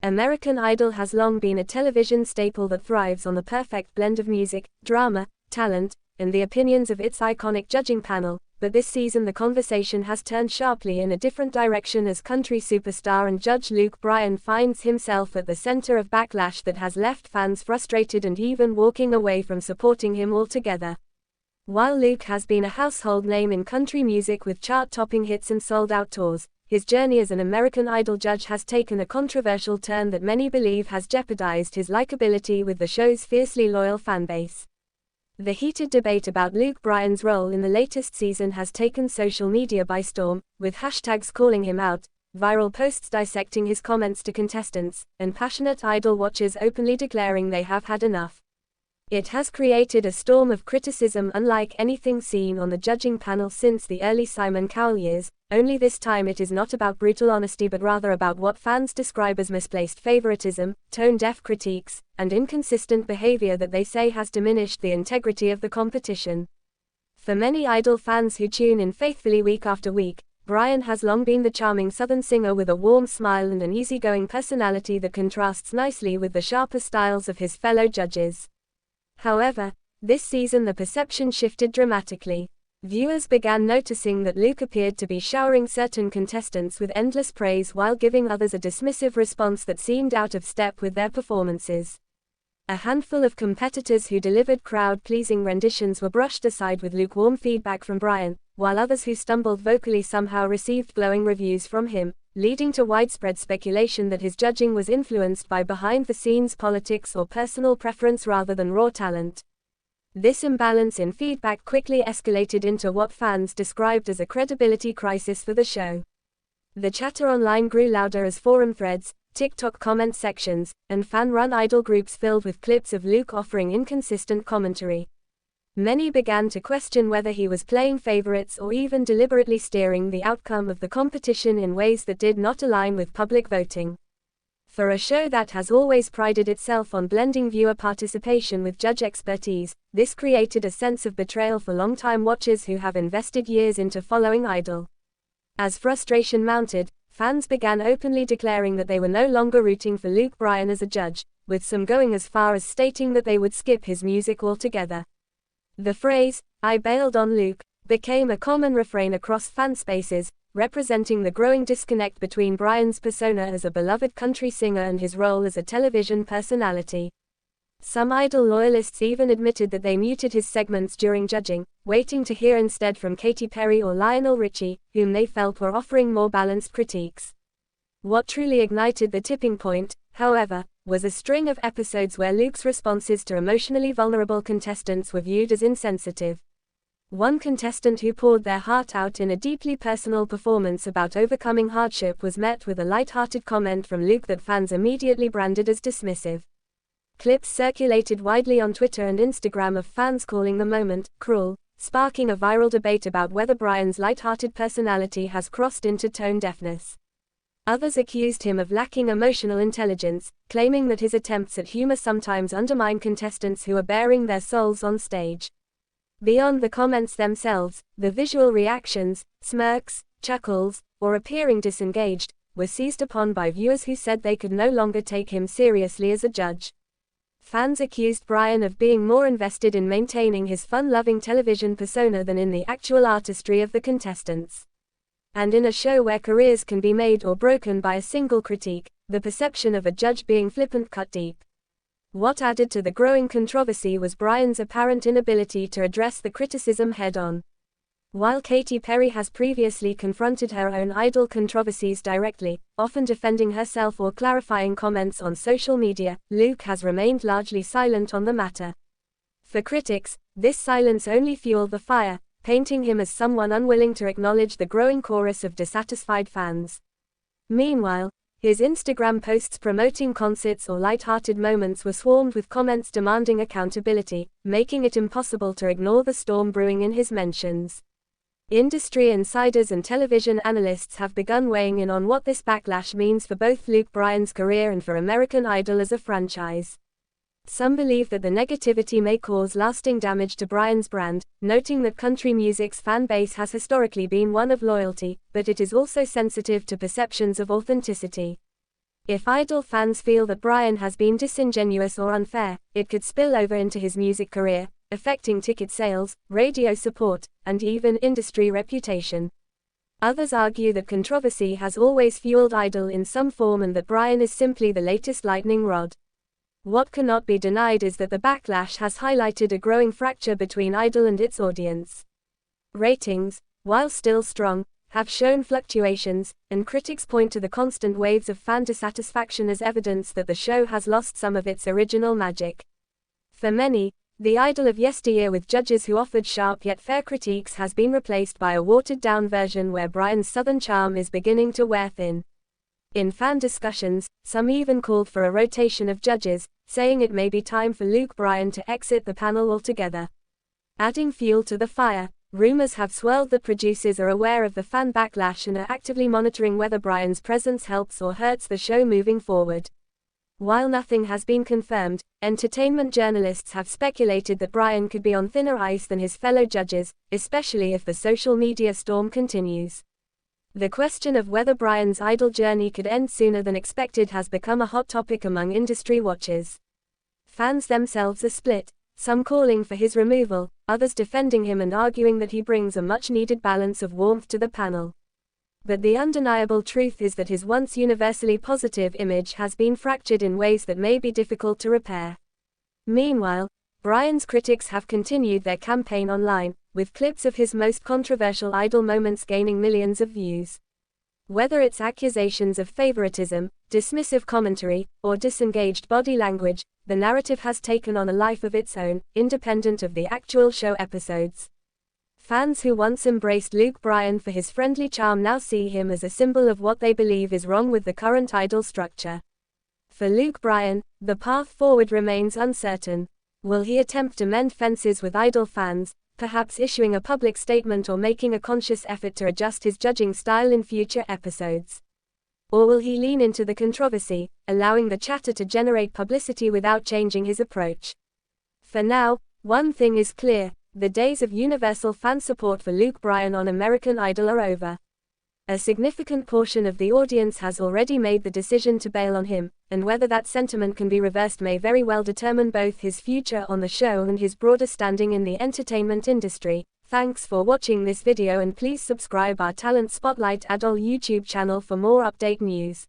American Idol has long been a television staple that thrives on the perfect blend of music, drama, talent, and the opinions of its iconic judging panel, but this season the conversation has turned sharply in a different direction as country superstar and judge Luke Bryan finds himself at the center of backlash that has left fans frustrated and even walking away from supporting him altogether. While Luke has been a household name in country music with chart-topping hits and sold-out tours, his journey as an American Idol judge has taken a controversial turn that many believe has jeopardized his likability with the show's fiercely loyal fanbase. The heated debate about Luke Bryan's role in the latest season has taken social media by storm, with hashtags calling him out, viral posts dissecting his comments to contestants, and passionate Idol watchers openly declaring they have had enough. It has created a storm of criticism unlike anything seen on the judging panel since the early Simon Cowell years, only this time it is not about brutal honesty but rather about what fans describe as misplaced favoritism, tone-deaf critiques, and inconsistent behavior that they say has diminished the integrity of the competition. For many Idol fans who tune in faithfully week after week, Bryan has long been the charming Southern singer with a warm smile and an easygoing personality that contrasts nicely with the sharper styles of his fellow judges. However, this season the perception shifted dramatically. Viewers began noticing that Luke appeared to be showering certain contestants with endless praise while giving others a dismissive response that seemed out of step with their performances. A handful of competitors who delivered crowd-pleasing renditions were brushed aside with lukewarm feedback from Bryan, while others who stumbled vocally somehow received glowing reviews from him, leading to widespread speculation that his judging was influenced by behind-the-scenes politics or personal preference rather than raw talent. This imbalance in feedback quickly escalated into what fans described as a credibility crisis for the show. The chatter online grew louder as forum threads, TikTok comment sections, and fan-run Idol groups filled with clips of Luke offering inconsistent commentary. Many began to question whether he was playing favorites or even deliberately steering the outcome of the competition in ways that did not align with public voting. For a show that has always prided itself on blending viewer participation with judge expertise, this created a sense of betrayal for longtime watchers who have invested years into following Idol. As frustration mounted, fans began openly declaring that they were no longer rooting for Luke Bryan as a judge, with some going as far as stating that they would skip his music altogether. The phrase, "I bailed on Luke," became a common refrain across fan spaces, representing the growing disconnect between Bryan's persona as a beloved country singer and his role as a television personality. Some Idol loyalists even admitted that they muted his segments during judging, waiting to hear instead from Katy Perry or Lionel Richie, whom they felt were offering more balanced critiques. What truly ignited the tipping point, however, was a string of episodes where Luke's responses to emotionally vulnerable contestants were viewed as insensitive. One contestant who poured their heart out in a deeply personal performance about overcoming hardship was met with a light-hearted comment from Luke that fans immediately branded as dismissive. Clips circulated widely on Twitter and Instagram of fans calling the moment cruel, sparking a viral debate about whether Bryan's light-hearted personality has crossed into tone deafness. Others accused him of lacking emotional intelligence, claiming that his attempts at humor sometimes undermine contestants who are bearing their souls on stage. Beyond the comments themselves, the visual reactions, smirks, chuckles, or appearing disengaged, were seized upon by viewers who said they could no longer take him seriously as a judge. Fans accused Bryan of being more invested in maintaining his fun-loving television persona than in the actual artistry of the contestants. And in a show where careers can be made or broken by a single critique, the perception of a judge being flippant cut deep. What added to the growing controversy was Bryan's apparent inability to address the criticism head-on. While Katy Perry has previously confronted her own Idol controversies directly, often defending herself or clarifying comments on social media, Luke has remained largely silent on the matter. For critics, this silence only fueled the fire, painting him as someone unwilling to acknowledge the growing chorus of dissatisfied fans. Meanwhile, his Instagram posts promoting concerts or light-hearted moments were swarmed with comments demanding accountability, making it impossible to ignore the storm brewing in his mentions. Industry insiders and television analysts have begun weighing in on what this backlash means for both Luke Bryan's career and for American Idol as a franchise. Some believe that the negativity may cause lasting damage to Bryan's brand, noting that country music's fan base has historically been one of loyalty, but it is also sensitive to perceptions of authenticity. If Idol fans feel that Bryan has been disingenuous or unfair, it could spill over into his music career, affecting ticket sales, radio support, and even industry reputation. Others argue that controversy has always fueled Idol in some form and that Bryan is simply the latest lightning rod. What cannot be denied is that the backlash has highlighted a growing fracture between Idol and its audience. Ratings, while still strong, have shown fluctuations, and critics point to the constant waves of fan dissatisfaction as evidence that the show has lost some of its original magic. For many, the Idol of yesteryear with judges who offered sharp yet fair critiques has been replaced by a watered-down version where Bryan's southern charm is beginning to wear thin. In fan discussions, some even called for a rotation of judges, saying it may be time for Luke Bryan to exit the panel altogether. Adding fuel to the fire, rumors have swirled that producers are aware of the fan backlash and are actively monitoring whether Bryan's presence helps or hurts the show moving forward. While nothing has been confirmed, entertainment journalists have speculated that Bryan could be on thinner ice than his fellow judges, especially if the social media storm continues. The question of whether Bryan's Idol journey could end sooner than expected has become a hot topic among industry watchers. Fans themselves are split, some calling for his removal, others defending him and arguing that he brings a much-needed balance of warmth to the panel. But the undeniable truth is that his once universally positive image has been fractured in ways that may be difficult to repair. Meanwhile, Bryan's critics have continued their campaign online, with clips of his most controversial Idol moments gaining millions of views. Whether it's accusations of favoritism, dismissive commentary, or disengaged body language, the narrative has taken on a life of its own, independent of the actual show episodes. Fans who once embraced Luke Bryan for his friendly charm now see him as a symbol of what they believe is wrong with the current Idol structure. For Luke Bryan, the path forward remains uncertain. Will he attempt to mend fences with Idol fans, perhaps issuing a public statement or making a conscious effort to adjust his judging style in future episodes? Or will he lean into the controversy, allowing the chatter to generate publicity without changing his approach? For now, one thing is clear: the days of universal fan support for Luke Bryan on American Idol are over. A significant portion of the audience has already made the decision to bail on him, and whether that sentiment can be reversed may very well determine both his future on the show and his broader standing in the entertainment industry. Thanks for watching this video and please subscribe our Talent Spotlight Idol YouTube channel for more update news.